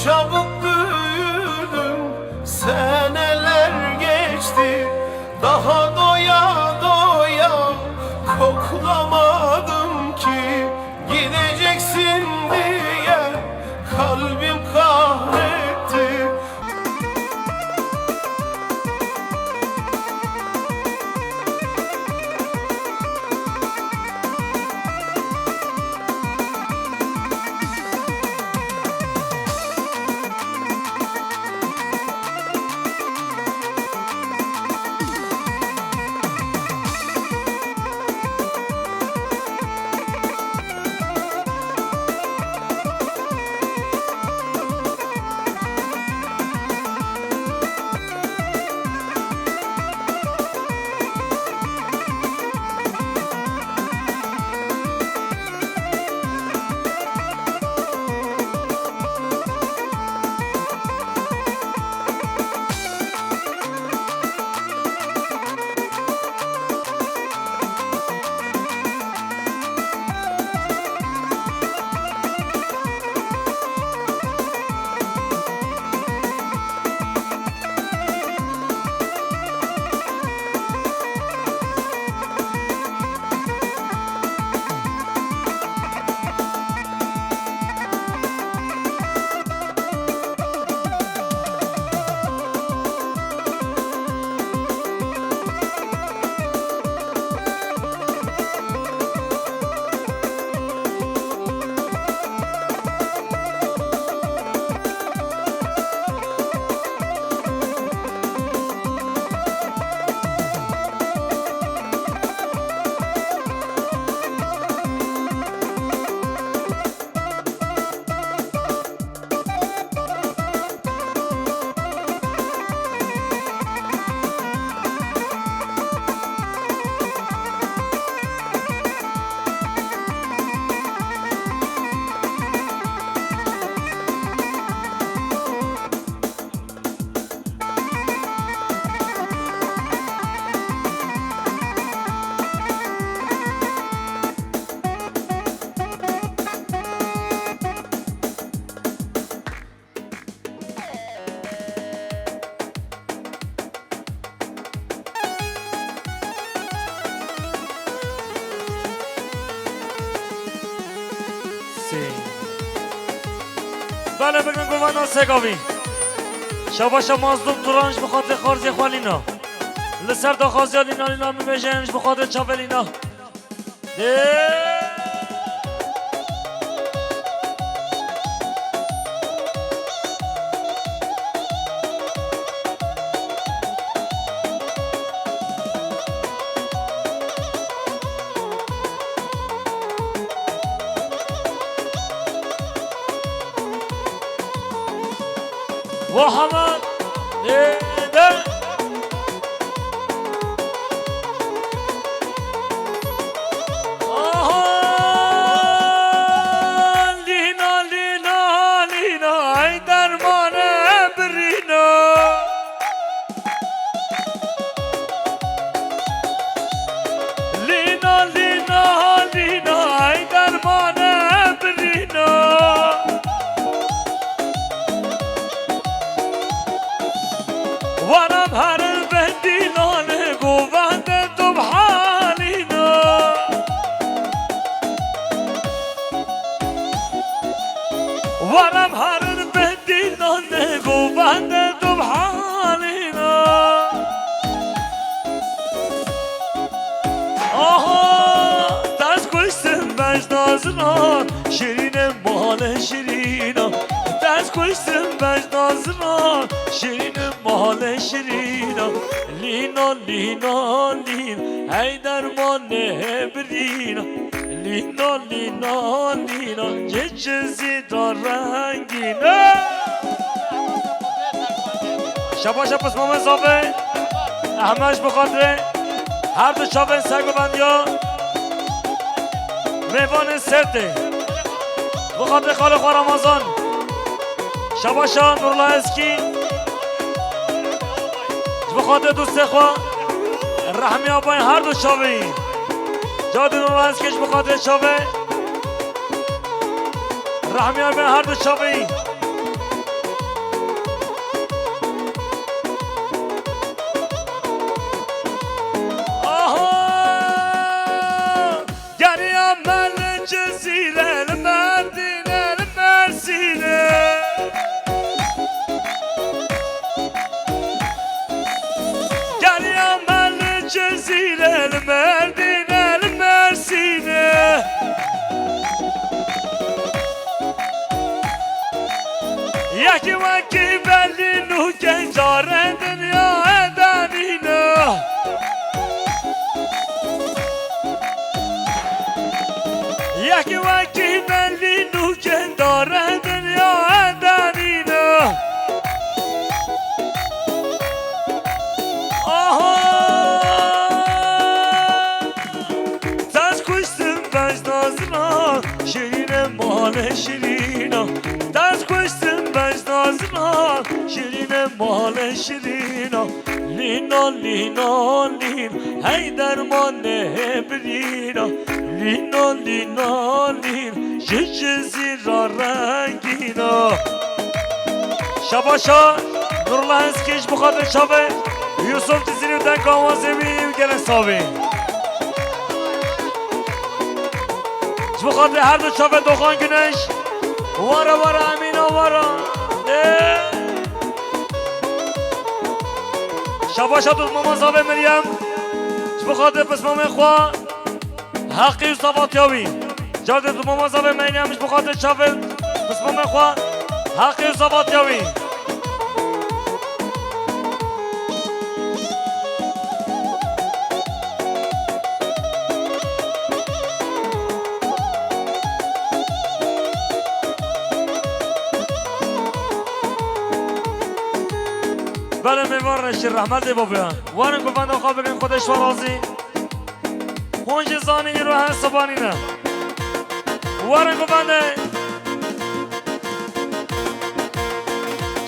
çabuk büyüdüm, seneler geçti, daha doya doya koklamadım ki. Gideceksin diye kalbim kahretti. بله بگن گوانان سگاوی شباش مازدوم تورانش بخاطر خارزی خوالینا لسر دا خازی لینا لینا می بجنش بخاطر چاولینا وحمد ده لینا لینا لینا ای درمان برینا لینا لینا لینا ای درمان برینا ورم هر البهدينان قوبان تو بحالينا ورم هر البهدينان قوبان تو بحالينا دست کشتم بجنازنا شیرین مال شیرینا دست کشتم بجنازنا شیرین مال شیرینا لینا لینا لین ای درمان برینا لینا لینا لینا چه چیزی رنگینا شبا شب پس مام زابه همش بخاطره هر دو چاوه سگ و بندیا میوان سرده بخاطر خال خواه رمضان شباشا نورالله اسکی بخاطر دوست خواه رحمی آبای هر دو چاوه جاد نورالله اسکیش بخاطر چاوه رحمی آبای هر دو چاوه یکی وکی بلی نو کنجار دنیا دنینو یکی وکی بلی نو کنجار دنیا دنینو آها دست کشتم بج نازنا شیرین مال شیرینا دست کشتم بج نازنا شیرین مال شیرینا لینا لینا لین هی درمان برینا لینا لینا لین زیرا رنگینا شباشا نورالله هنسکیش بخاطر شبه یوسف تزیری و دنگ آوازه بیم گره صابی بخاطر هر دو شبه دخان گنش وارا وارا امینا وارا شباشا دوست ماما صابه مریم بخاطر پس ماما خواه حقی و صفات یاوی جارد دوست ماما صابه مریم بخاطر شبه پس ماما خواه حقی و صفات یاوی بله میوار نشیر رحمت با بیان وارن گفند آقا بگن خودش و راضی هونج زانی رو هر سبانی نه وارن گفند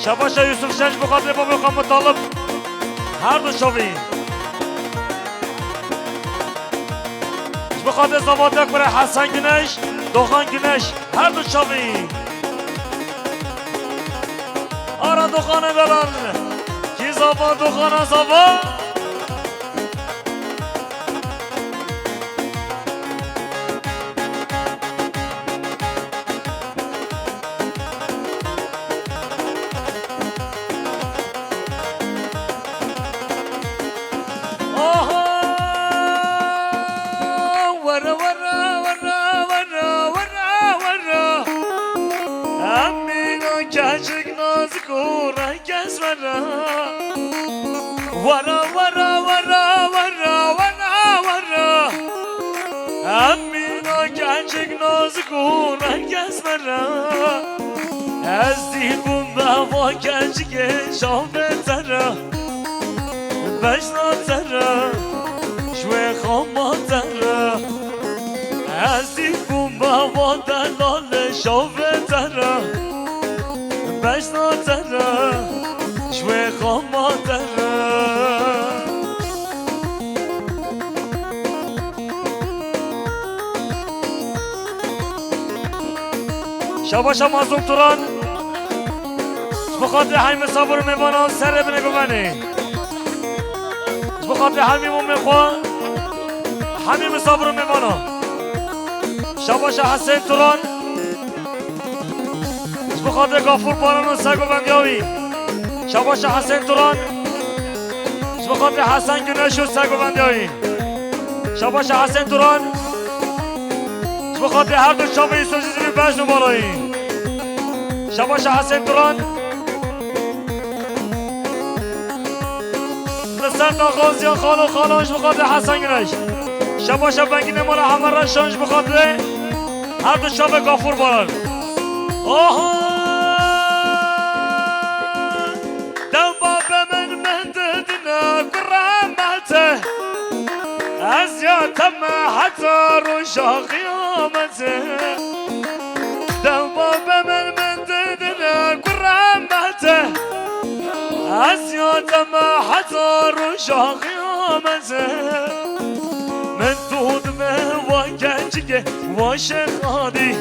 شباشا یوسف شنج بخاطر با بیان مطالب هر دو شوی بخاطر زوادک برای حسن گنش دوخان گنش هر دو شوی آرا دوخانه دلان زبا دخانه زبا آها ورا ورا ورا ورا ورا ورا امینو کچک نازکو رنگز ورا ورا ورا ورا ورا ورا ورا امینا گنجک نازکو رنگز ورا از دیبون بوا گنجک شامه ترا بجنا ترا شوی خاما ترا از دیبون بوا دلال شامه ترا بجنا ترا شوی خاما ترا شباشا مازوم توران بخاطر حیم صبر میوانا سر بنگو منی بخاطر حمیم میخوا حمیم صبر میوانا شباشا حسین توران بخاطر گافور باران و سگو بندیاوی شباشا حسین توران بخاطر حسن گنش و سگو بندیاوی شباشا حسین توران بخاطر هر دو شبه سوزیزی بجنو بالایی شباشا حسین توران لسر ناغازیان خال و خالانش بخاطر حسن گنش شباشا بنگین مال همه رشانش بخاطر هر دو شبه گافور باران آها دو باب من ددنا کرامته از یادم حتی روشا قیامته دو باب من ددنا کرامته از یادم حتی روشا قیامته من دود به و گنجگه و شخادی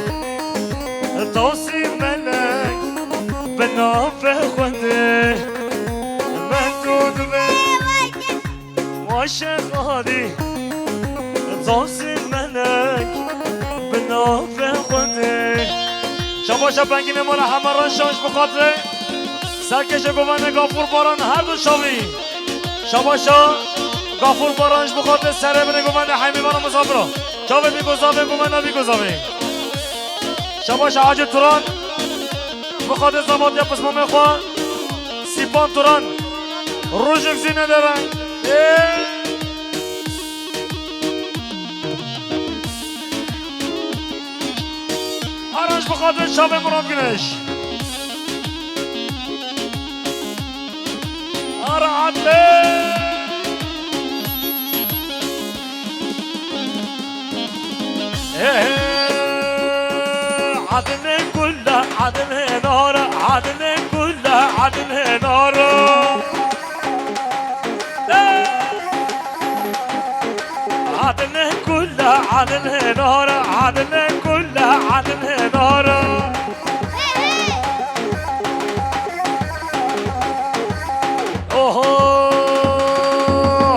توصی ملک به نافه خونده من دود به و شخادی توصی ملک به نافه خونده شباشا بنگین مال همران شانش بخاطره سرکش گوانه گافور باران هر دو شاوی شباشا گافور بارانش بخاطر سره بره گوانه حیمیوان مسافرا شاوی بی گذابه گوانه بی گذابه شباشا حاج توران بخاطر زباط یا پسمام خواه سیپان توران روژک زینه دارن آرانج بخاطر شب مراد گنش آره عدله عدن كله عدن نار عدن كله عدن نار عدن كله عدن نار عدن كله عدن نار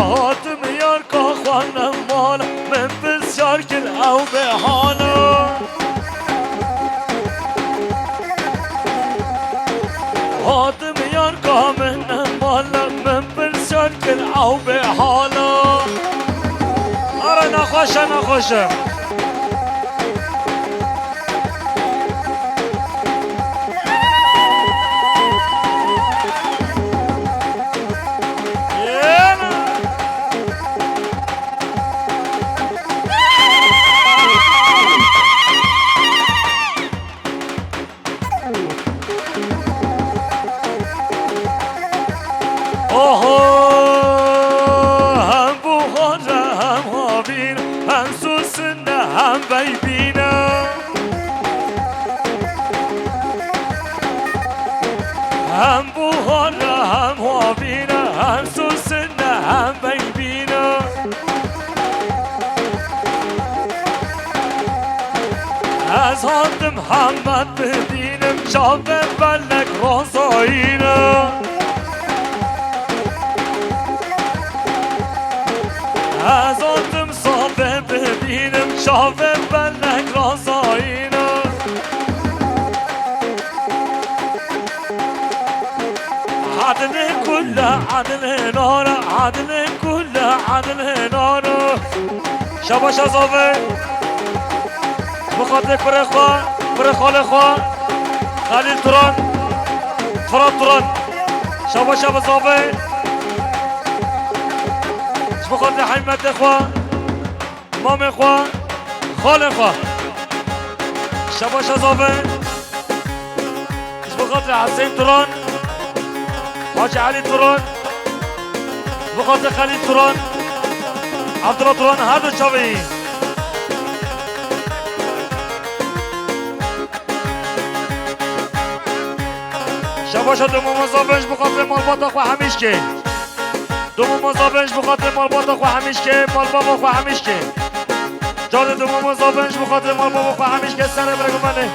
هاتم که خوانم مال من بسیار کل او به حالا هاتم که من مال من بسیار کل او به حالا آره نخوشه هم بخاره هم هاوین هم سوسنه هم بیبینه هم بخاره هم هاوینه هم سوسنه هم بیبینه از هاتم محمد ببینم شاب بلک رازایینه از آتم صافه ببینم شاوه بلک رازایینه عدن کله عدن ناره عدن کله عدن ناره شباش ازاوه بخاطر پر خاله خواه خلیل توران فراد توران شباش ازاوه بخاطر حیمت خواه مام خواه خال خواه شباش ازاوه بخاطر حسین توران حاج علی توران بخاطر خلیل توران عبدالله توران هر دو چاوی شباش دوم ازاوهش بخاطر مالبات خواه همیش که دوم مزابنج بخاطر مال بابا خو همیش که مال بابا خو همیش که جاد دوم مزابنج بخاطر مال بابا خو همیش که سر برگو منه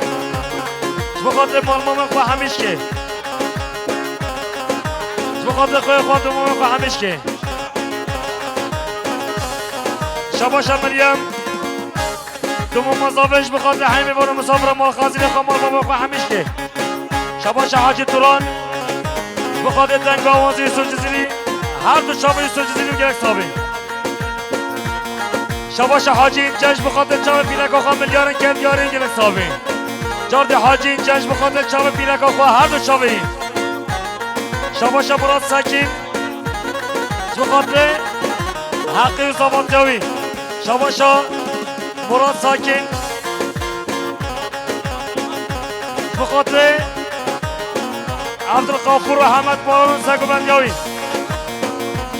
بخاطر مال ماما خو همیش که بخاطر خوی خو دوم خو همیش که شباش مریم دوم مزابنج بخاطر همه بارو مسافر مال خازی خو مال بابا خو همیش که شباش حاجی توران بخاطر دنگاوازی سوچزیلی هر دو چاوی سوچزیلی گرک صابی شباش حاجی این جنج بخاطر چاو پینک آخوا ملیارن کرد یارین گرک صابی جارد حاجی این جنج بخاطر چاو پینک آخوا هر دو چاوی شباش مراد سکین بخاطر حقی زبان جاوی شباش مراد ساکین بخاطر عبدالغفور و حمد باران سگو بندیاوی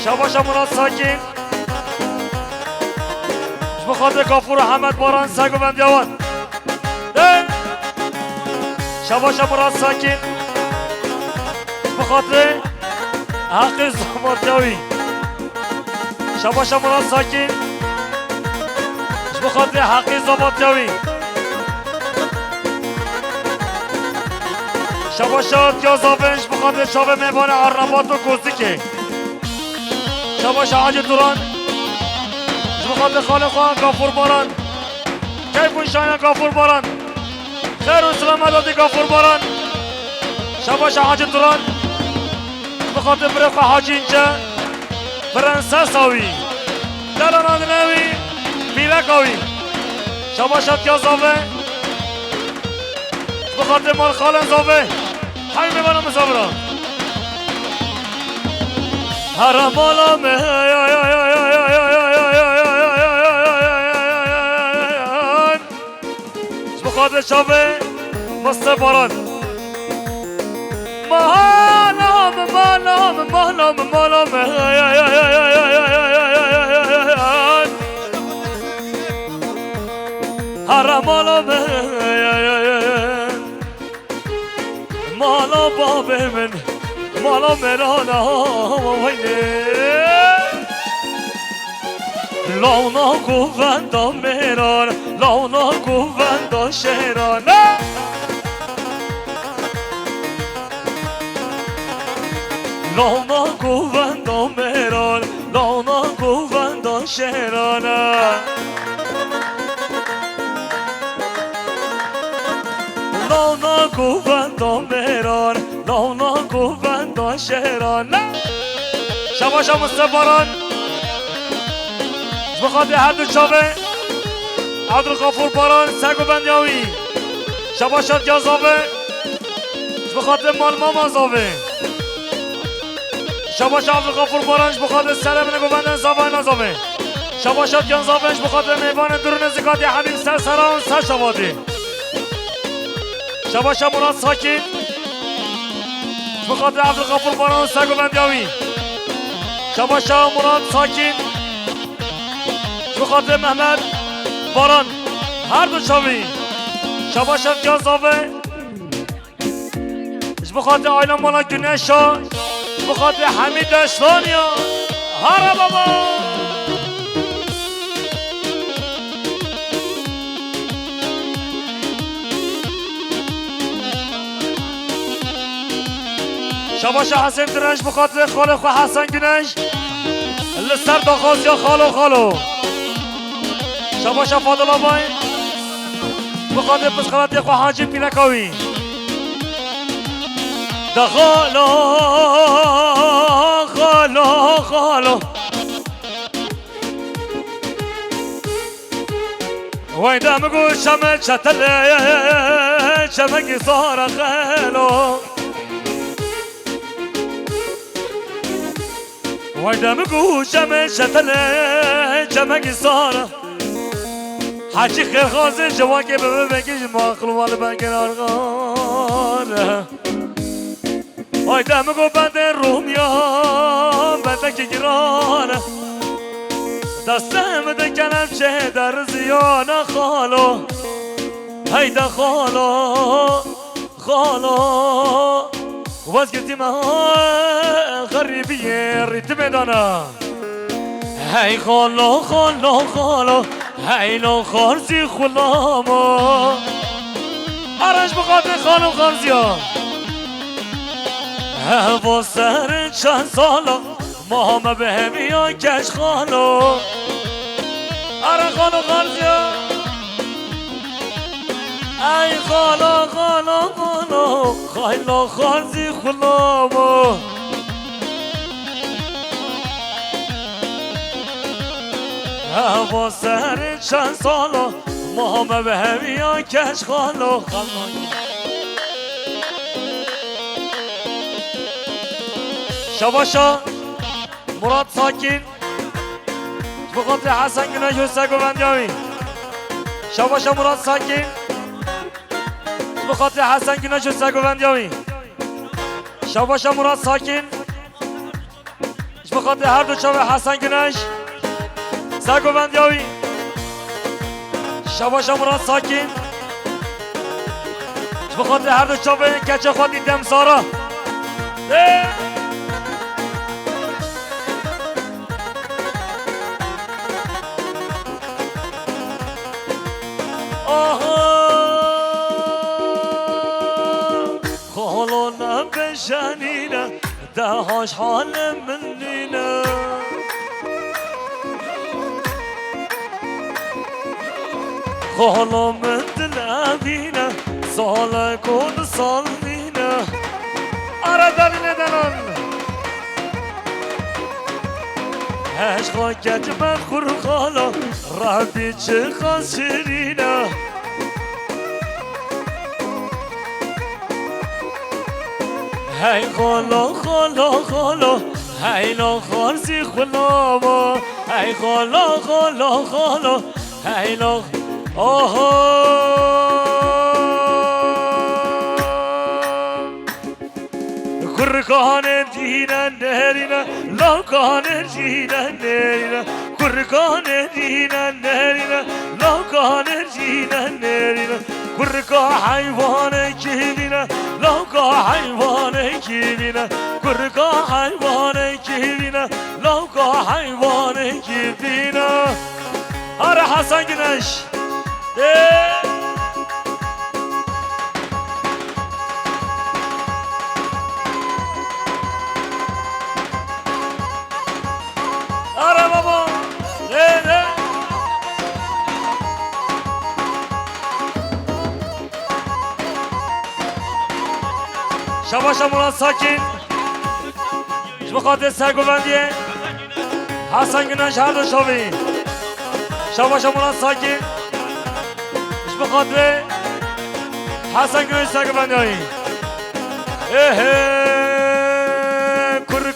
شباش مراد ساکین بخاطر غفور و حمد باران سگو بندیاوان شباش مراد ساکین بخاطر حقی زمان جاوی شباش مراد ساکین بخاطر حقی زمان جاوی شباشات یا زاونش بخاطر شاوه میبان عربات و گزدیکه شباش حاج توران بخاطر خاله خواه غفور باران کیفون شاین غفور باران خیر و سلامت دادی غفور باران شباش حاج توران بخاطر برخ حاج اینجا فرانسس آوی دلان آدنوی بیلک آوی شباشات یا زاوه بخاطر مال خالن زاوه حبيبي بنا مسافرة حرام الله بخاطر شافه مستفران مالام حرام الله مالا باب من مالا مرانا وینه لانا گووندا مران لانا گووندا شهران لانا گووندا مران لانا گووندا شهران لانا گووندا مران لانا گووندا شهران شباشا مستفران بخاطر هر دو چاوه عبدالغفور باران سگو بندیاوی شباشات گازاوه بخاطر مالما مازاوه شباش عبدالغفور بارانش بخاطر سلم نگو بندن زاوه نازاوه شباشات گازاوهش بخاطر میوان درون زکاتی حبیب سر سران سر شواده شباشا مراد ساکین بخاطر عبدالغفور باران سگو بندیاوی شباشا مراد ساکین بخاطر محمد باران هر دو چاوی شباشت گازاوه بخاطر آیلان مالا گنشا بخاطر حمید اشلانیا هر بابا شباش حسین درنج بخاطر خاله خو حسن گنش لسر داخاز یا خالو شباش فاضل آبای بخاطر پسخلات خو حاجی پیلکاوی دا خالو ويدا مقول شمل شتل شمقي صار خالو ويدا مقول شمل شتل شمقي صار حاجی خیر خازه جواکه به بگیش ماخلو والا بگیر آرغان آی دمگو بنده رومیان بنده که گرانه دستم ده کنم چه در زیانه خالو هیده خالو واز گرتی من غریبی ریتم دانه هی خالو هیلو خارزی خلاما آرش بخاطر خانم خارزی ها با سر چند سالا ما همه به همیان کش خانو آره خانم خارزی ها ای خالا خیلا خارزی خلاما با سر چند سالا ما همه به همیان کش خالو شباشا مراد ساکین بخاطر حسن گناج و سگو بندیاوی شباشا مراد ساکین بخاطر حسن گناج و سگو بندیاوی شباشا مراد ساکین بخاطر هر دو چاوه حسن گناج سگو بندیاوی شباشا مراد ساکین بخاطر هر دو چاوه کچه خودی دمسارا خالو نبشنینه دهاش حال منینه خالو من دل امینه سال کن سال مینه آره دلیل دلال عشقا گج من خور خالا ربی چه خاص شیرینه هی خالا خالا خالا هی لا خارزی خلابا هی خالا خالا خالا هی لا آها کرکان دینا نرینا لاکان دینا نرینا کرکان دینا نرینا لاکان دینا نرینا کرکا حیوان کی بینا لاکا حیوان کی بینا کرکا حیوان کی بینا لاکا حیوان کی بینا آره حسن گنش آره بابا نه شباش مراد ساکن بخاطر سرگوبندیه حسن گناش هر دو شاوی شباش مراد ساکن بخاطر حسن گناش سرگوبندیه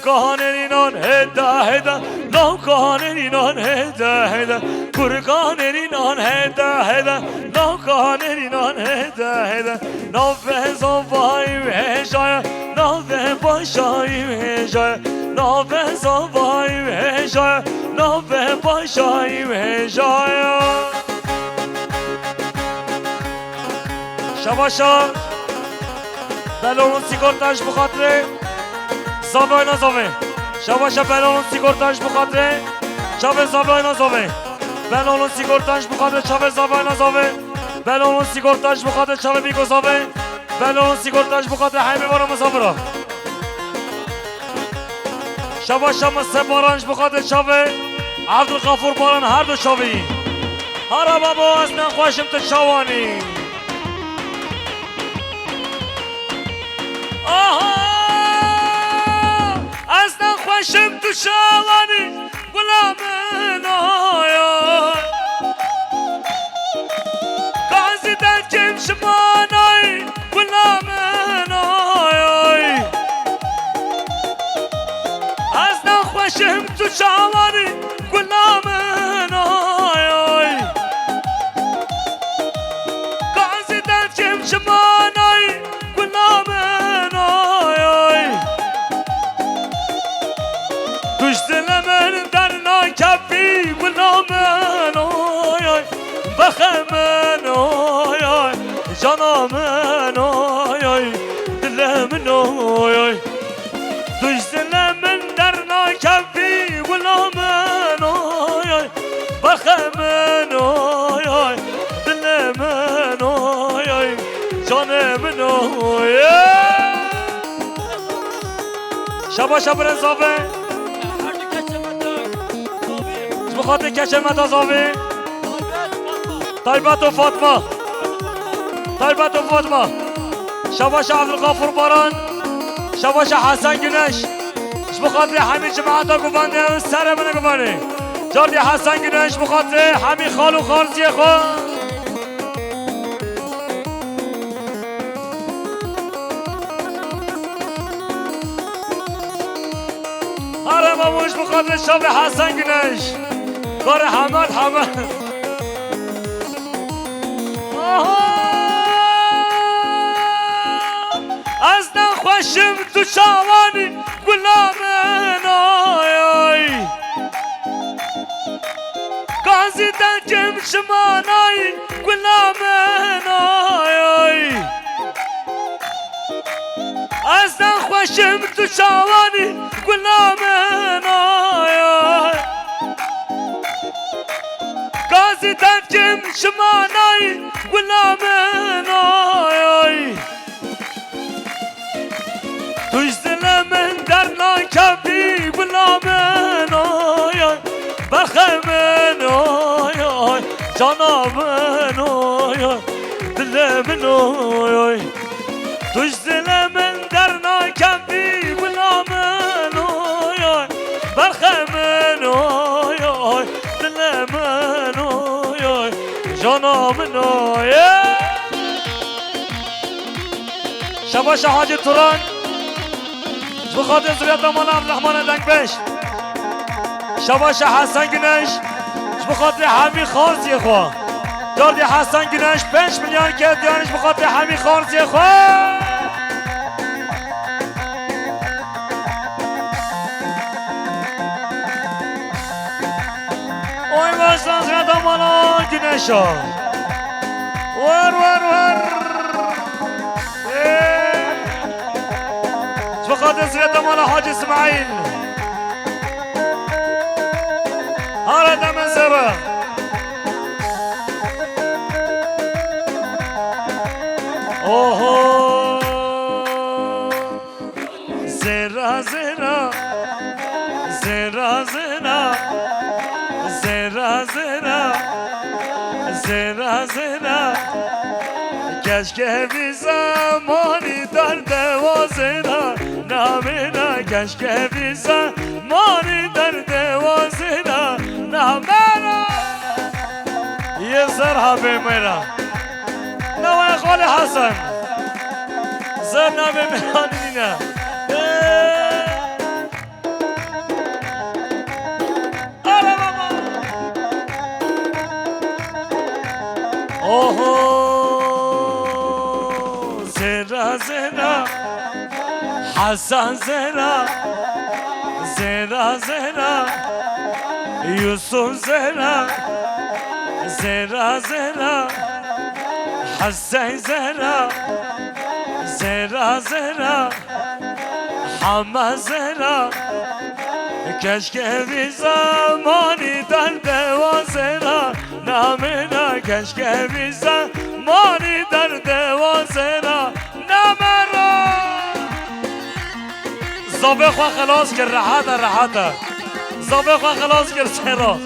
کرکانرینان هدا هدا لاکانرینان هدا هدا کرکانرینان هدا هدا لاکانرینان هدا هدا نوه زنبایی هجای نوه باشایی هجای نوه زنبایی هجای نوه باشایی هجای شباشا بلون سیگارتش بخاطره زاوای نزاوه شباشا بلون سیگارتش بخاطره چاوه زاوای نزاوه بلون سیگارتش بخاطره چاوه زاوای نزاوه بلون سیگارتش بخاطره چاوه بیگو زاوه بلون سیگارتش بخاطره همه بارا مسافرا شباشا مسافرانش بخاطره چاوه عبدالغفور باران هر دو چاوی هر بابا از من خوشم تو چوانی آها خوشم تو شوانی غلام نایا کازی در کم شمانای غلام نایا از خوشم تو شوانی غلام نایا کازی در کم شمانای غلام نایا توش دل من در ناکفی غلام نویای بخم نویای جانم نویای دلم نویای توش دل من در ناکفی غلام نویای بخم نویای دلم نویای جانم نویای شبا شب رنزافه بخاطر کچمت آزاوی طیبت و فاطمه طیبت و فاطمه شباش عبدالغفور باران شباش حسن گنش بخاطر همین جماعت ها گفنده سر منه گفنه جاردی حسن گنش بخاطر همین خال و خارزی خود آره بابوش بخاطر شب حسن گنش کار حمد از نخوشم تو چوانی غلام نایای کازی دکم شمانای غلام نایای از نخوشم تو چوانی غلام نایای کازی دکم شمانای غلام نایای توش دل من در ناکفی غلام نایای بخم نایای جانم نایای دلم نایای توش دل من در ناکفی غلام نایای بخم نایای دلم نایای جانم نایای شباش حاج توران بخاطر زريات مال عبد الرحمن دنگبش شباش حسن گنش بخاطر حمی خارزی خوا داردی حسن گنش 5 میلیون کرد دیانش بخاطر حمی خارزی خوا اوی باشتان زريات مال گنشا ور بخاطر زريات مال حاج اسماعيل هارد من زرا اوه زرا زرا زرا زرا زرا زرا زرا زرا کشکه بی زمانی در دوازنا نامنا کشکه بی زمانی در دوازنا نامنا یه زرها بمیرا نوای خالی حسن زر نبمیرا دینا آره بابا اوه زرا زرا حسن زرا زرا زرا يوسف زرا زرا زرا حسن زرا زرا زرا حما زرا کشکه بی زمانی در دوازنا نامنا کشکه بی زمانی در دوازنا نامنا زابه خواه خلاص کر راحته زابه خواه خلاص کر سرا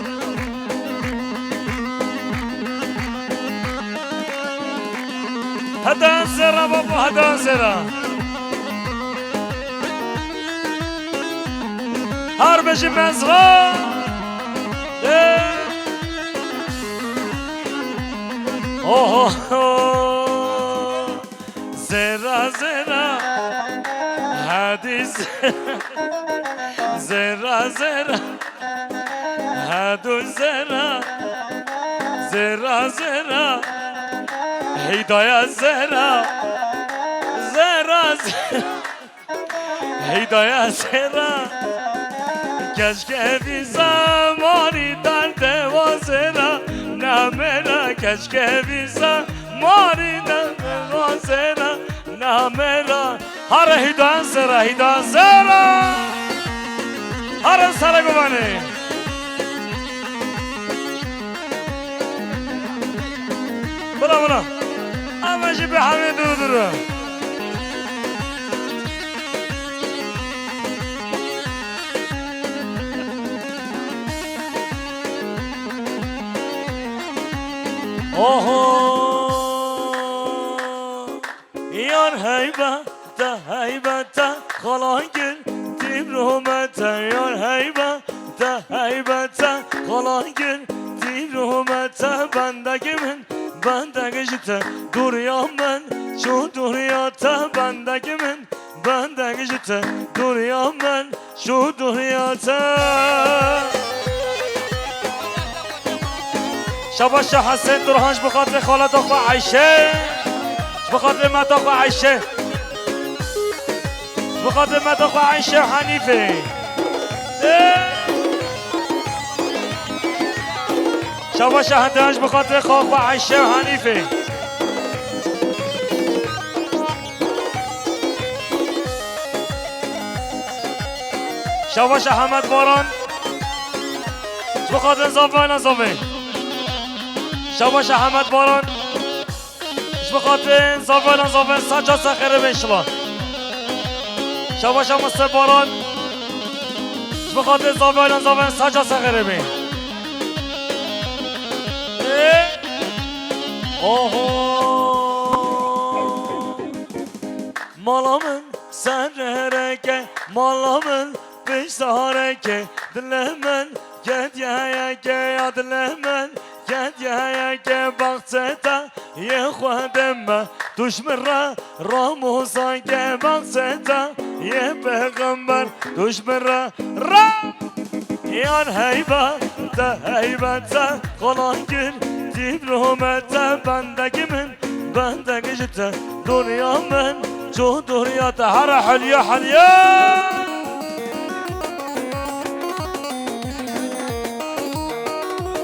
هدان سرا بابا هدان سرا هر بشی مزغا اوه زرا زرا حدیث زرا زرا هدو زرا زرا زرا هدايا زرا زرا زرا هدايا زرا کشکه بی زمانی در دوازنا نامنا کشکه بی زمانی در دوازنا نامنا هر هدان زرا هر سر گمانه بلا اما جی به همه دو اوه یار هیبت خلان گل تیم رومت یار هیبت خلان گل تیم رومت بندگی بندگی جت دوریا من شو دوریا تا بندگی بندگی جت دوریا من شو دوریا تا شباش حسن درهانش بخاطر خالد اخو عایشه بخاطر مت اخو عایشه بخاطر مت اخو عایشه حنیفه شباش هدانش بخاطر خاخو عایشه حنیفه شباش احمد باران بخاطر زاوه شباش احمد باران بخاطر زاوه سجاد سخره بشلا شباش مستر باران بخاطر زاوه سجاد سخره بین مالامın sarareke malamın beş sarareke dilemen get ya ke dilemen get ya ke bakseta ye khadem düşmera ramusa ke bakseta یه پیغمبر دشمن را یان هیبت قلان گر دیب رحمت بندگی من بندگی جت دنیا من جو دنیا هر حلیا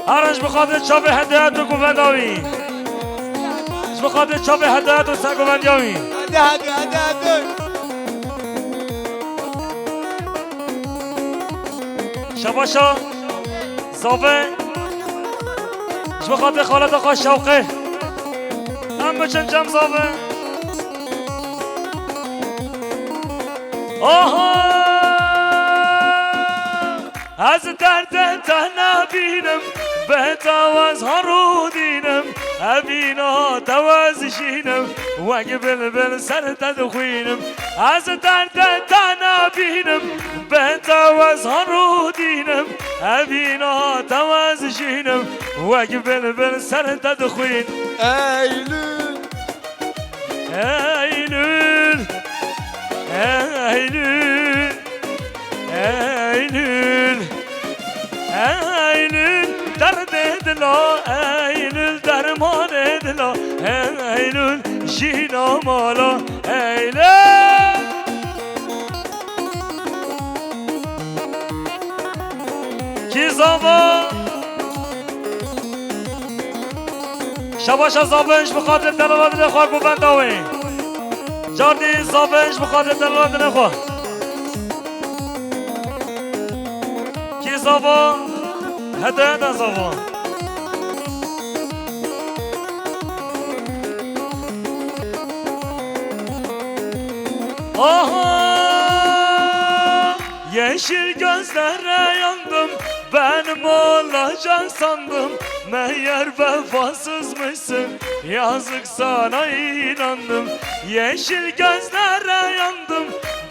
هرش بخاطر چاپ هدایت و گونداوی بخاطر چاپ هدایت و سرگوندیاوی هده شباشا زاوه بخاطر خالد آقا شوقه هم بچن جم زاوه آها از درد تنبینم بهتاوز ها رو دینم ابینا توازشینم وگه بل سر تدخوینم از درد تنبینم بهتاوز ها رو دینم ابینا توازشینم وگه بل سر تدخوین Eylül Eylül Eylül Eylül Eylül derd edila Eylül derman edila Eylül jina mala Eylül Ki zaman شباش زابنش بخاطر دلالات نخواه گوبند آوی جاردی زابنش بخاطر دلالات نخواه کی زابا هده ده زابا آها yeşil gözlere yandım benim olacak sandım meğer vefasızmışsın yazık sana inandım yeşil gözlere yandım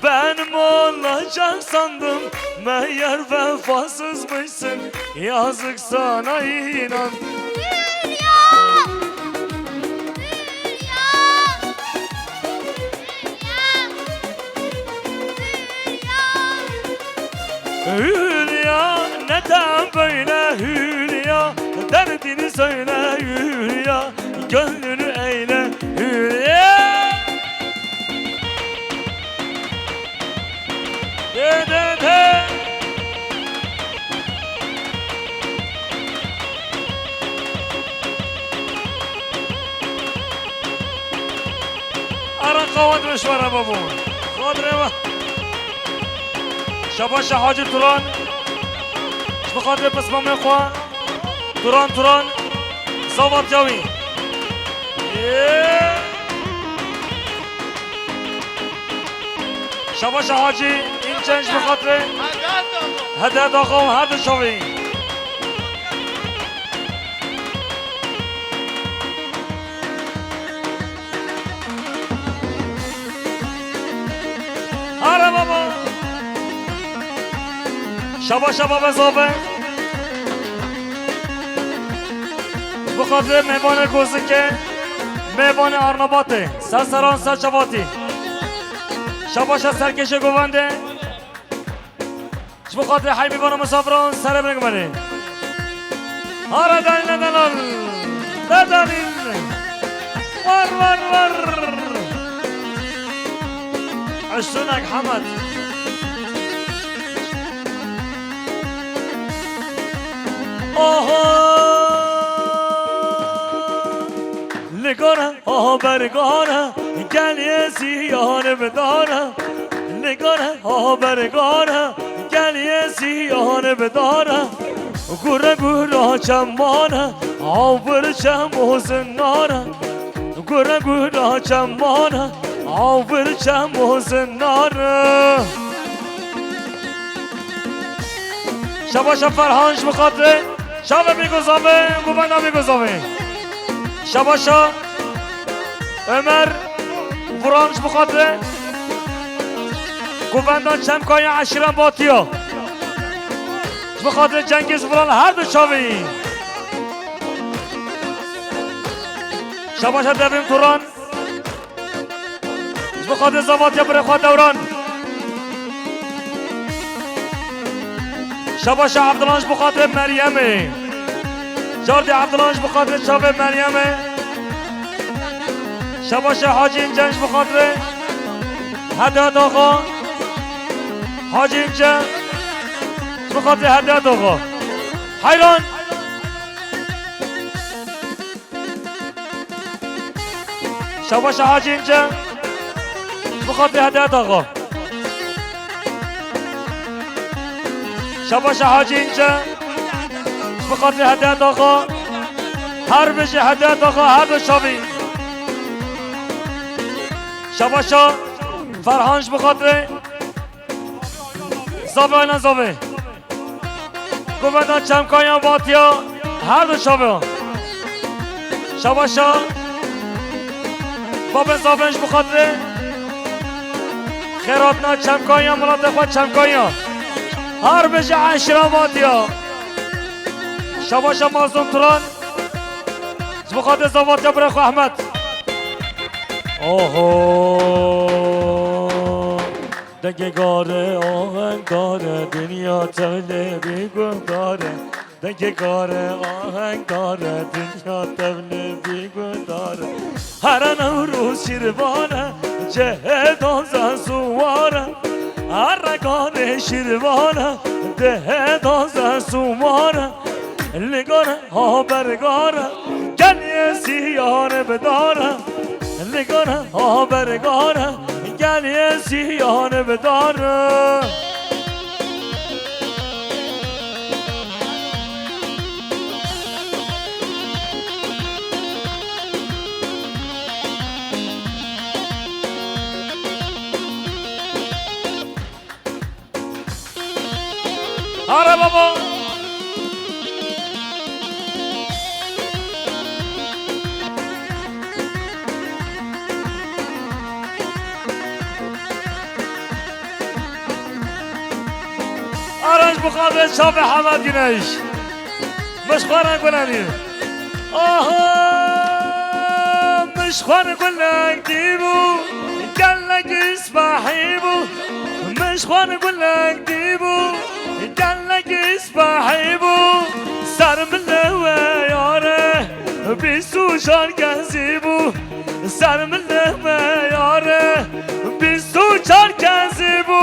benim olacak sandım meğer vefasızmışsın yazık sana inandım Hülya neden böyle Hülya derdini söyle Hülya gönlünü eyle Hülya de ara kavat meşvara babu خاطره شباش حاجی توران بخاطر پسمام خواه توران زواب جاوی شباش حاجی این چنج بخاطر هده داخل هر دو شاوی آره بابا شبا بزاوه بخاطر مهمان گوزکه مهمان ارنباته سرسران سرچواتی شباشا سرکش گوونده بخاطر حیمیبان مسافران سر بنگمانه آره دلیل ور عشونك حمد نگاره برگاره گل یه سیانه بداره نگاره برگاره گل یه سیانه بداره گوره چمانه آور چم حسن ناره گوره چمانه آور چم حسن ناره شباشا فرهانش بخاطره شب میگذامه گوبنده میگذامه شباشا عمر فرانش بخاطره گوبندان چمکای عشیران باتیا بخاطر جنگیز فران هر دو چاوی شباشا دویم توران بخاطر زواتیا برخواه دوران شباش عبدالانش بخاطر مريمه جاردي عبدالانش بخاطر شافه مريمه شباش حاجی اینجنش بخاطر هدایت آقا حاجی اینجا بخاطر هدایت آقا حیران شباش حاجی اینجا بخاطر هدایت آقا شباش حاجی اینجا بخاطر هدایت آقا هر بشه هدایت آقا هر دو شاوی شباشا فرهانش بخاطر زاوه اینا زاوه گوبندان چمکایا باتیا هر دو شاوه شباشا بابن زاوهش بخاطر خیراتنا چمکایا ملات خود چمکایا هر بشه عشرا باتیا شباشا مازون تران بخاطر زاواتیا برخو احمد اوه دگگاره آهنگاره دنیا تبله بیگوداره دگگاره آهنگاره دنیا تبله بیگوداره هر نوروز شیروانه جهدان سواره هر رگان شیروانه دهدان سواره لگاره ها برگاره گلیه سیاره بداره لگاره ها برگاره گلیه سیاره بداره آره بابا آرنج بخاطر شاف حمد گنش مشخوانه گلنی آها مشخوانه گلنگ دیبو گلنگ اسباحیبو مشخوانه گلنگ دیبو گلنگ اسباحیبو سرم لوه یاره بیسو شان گزیبو سرم لوه یاره بیسو چار گزیبو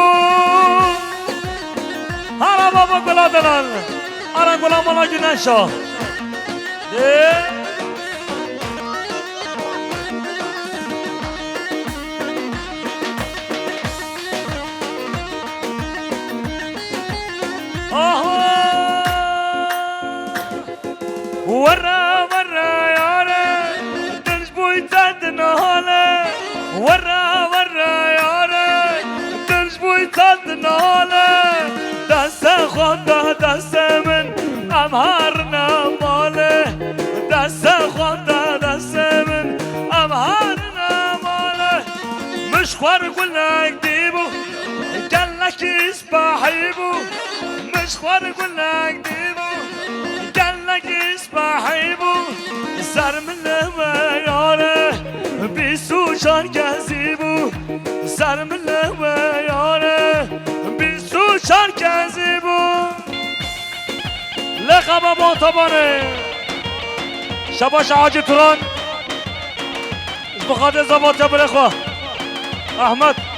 هلا بابا گلا دلال آرا گلا مالا گنشا ورا ورا يارا دنج بوي تاد نهاله ورا ورا يارا دنج بوي تاد نهاله دست خونده دست من امهارنا ماله دست خونده دست من امهارنا ماله مش خوار قلناك ديبو قالك اسباحيبو مش خوار قلناك ديبو قالك اسباحيبو سر من لما ياره بيسو شان كذيبو سر من لما ياره بيسو شان كذيبو لقب بطبانه شباش حاجی توران بخاطر زباط برخوا احمد